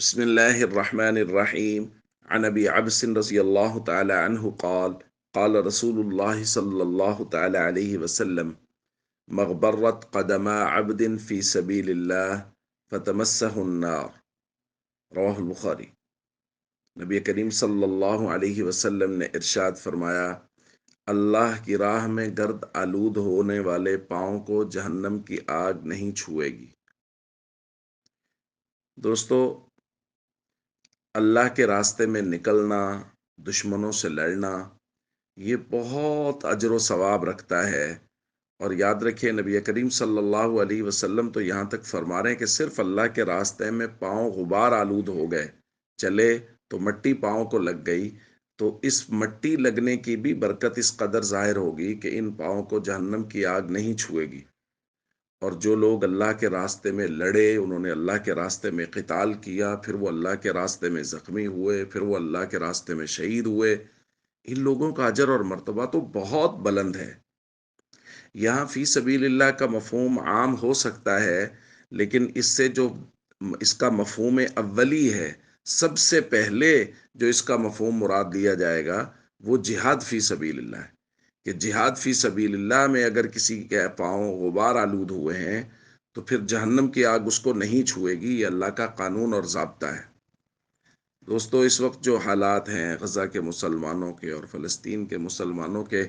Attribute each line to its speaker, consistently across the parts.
Speaker 1: بسم الله الرحمن الرحيم. عن أبي عبس رضي الله تعالى عنه قال قال رسول الله صلى الله تعالى عليه وسلم: مغبرت قدما عبد في سبيل الله فتمسه النار. رواہ البخاری۔ نبی کریم صلی اللہ علیہ وسلم نے ارشاد فرمایا: اللہ کی راہ میں گرد آلود ہونے والے پاؤں کو جہنم کی آگ نہیں چھوئے گی۔ دوستو، اللہ کے راستے میں نکلنا، دشمنوں سے لڑنا، یہ بہت اجر و ثواب رکھتا ہے۔ اور یاد رکھیے، نبی کریم صلی اللہ علیہ وسلم تو یہاں تک فرما رہے ہیں کہ صرف اللہ کے راستے میں پاؤں غبار آلود ہو گئے، چلے تو مٹی پاؤں کو لگ گئی، تو اس مٹی لگنے کی بھی برکت اس قدر ظاہر ہوگی کہ ان پاؤں کو جہنم کی آگ نہیں چھوئے گی۔ اور جو لوگ اللہ کے راستے میں لڑے، انہوں نے اللہ کے راستے میں قتال کیا، پھر وہ اللہ کے راستے میں زخمی ہوئے، پھر وہ اللہ کے راستے میں شہید ہوئے، ان لوگوں کا اجر اور مرتبہ تو بہت بلند ہے۔ یہاں فی سبیل اللہ کا مفہوم عام ہو سکتا ہے، لیکن اس سے جو اس کا مفہوم اولی ہے، سب سے پہلے جو اس کا مفہوم مراد لیا جائے گا وہ جہاد فی سبیل اللہ ہے، کہ جہاد فی سبیل اللہ میں اگر کسی کے پاؤں غبار آلود ہوئے ہیں تو پھر جہنم کی آگ اس کو نہیں چھوئے گی۔ یہ اللہ کا قانون اور ضابطہ ہے۔ دوستو، اس وقت جو حالات ہیں غزہ کے مسلمانوں کے اور فلسطین کے مسلمانوں کے،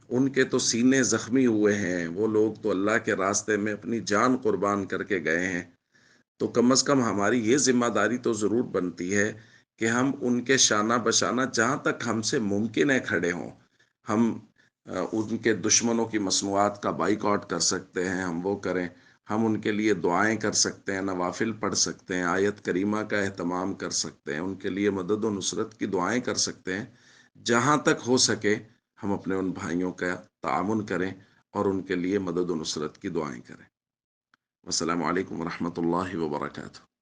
Speaker 1: ان کے تو سینے زخمی ہوئے ہیں، وہ لوگ تو اللہ کے راستے میں اپنی جان قربان کر کے گئے ہیں۔ تو کم از کم ہماری یہ ذمہ داری تو ضرور بنتی ہے کہ ہم ان کے شانہ بشانہ جہاں تک ہم سے ممکن ہے کھڑے ہوں۔ ہم ان کے دشمنوں کی مصنوعات کا بائیکاٹ کر سکتے ہیں، ہم وہ کریں۔ ہم ان کے لیے دعائیں کر سکتے ہیں، نوافل پڑھ سکتے ہیں، آیت کریمہ کا اہتمام کر سکتے ہیں، ان کے لیے مدد و نصرت کی دعائیں کر سکتے ہیں۔ جہاں تک ہو سکے ہم اپنے ان بھائیوں کا تعاون کریں اور ان کے لیے مدد و نصرت کی دعائیں کریں۔ السلام علیکم ورحمۃ اللہ وبرکاتہ۔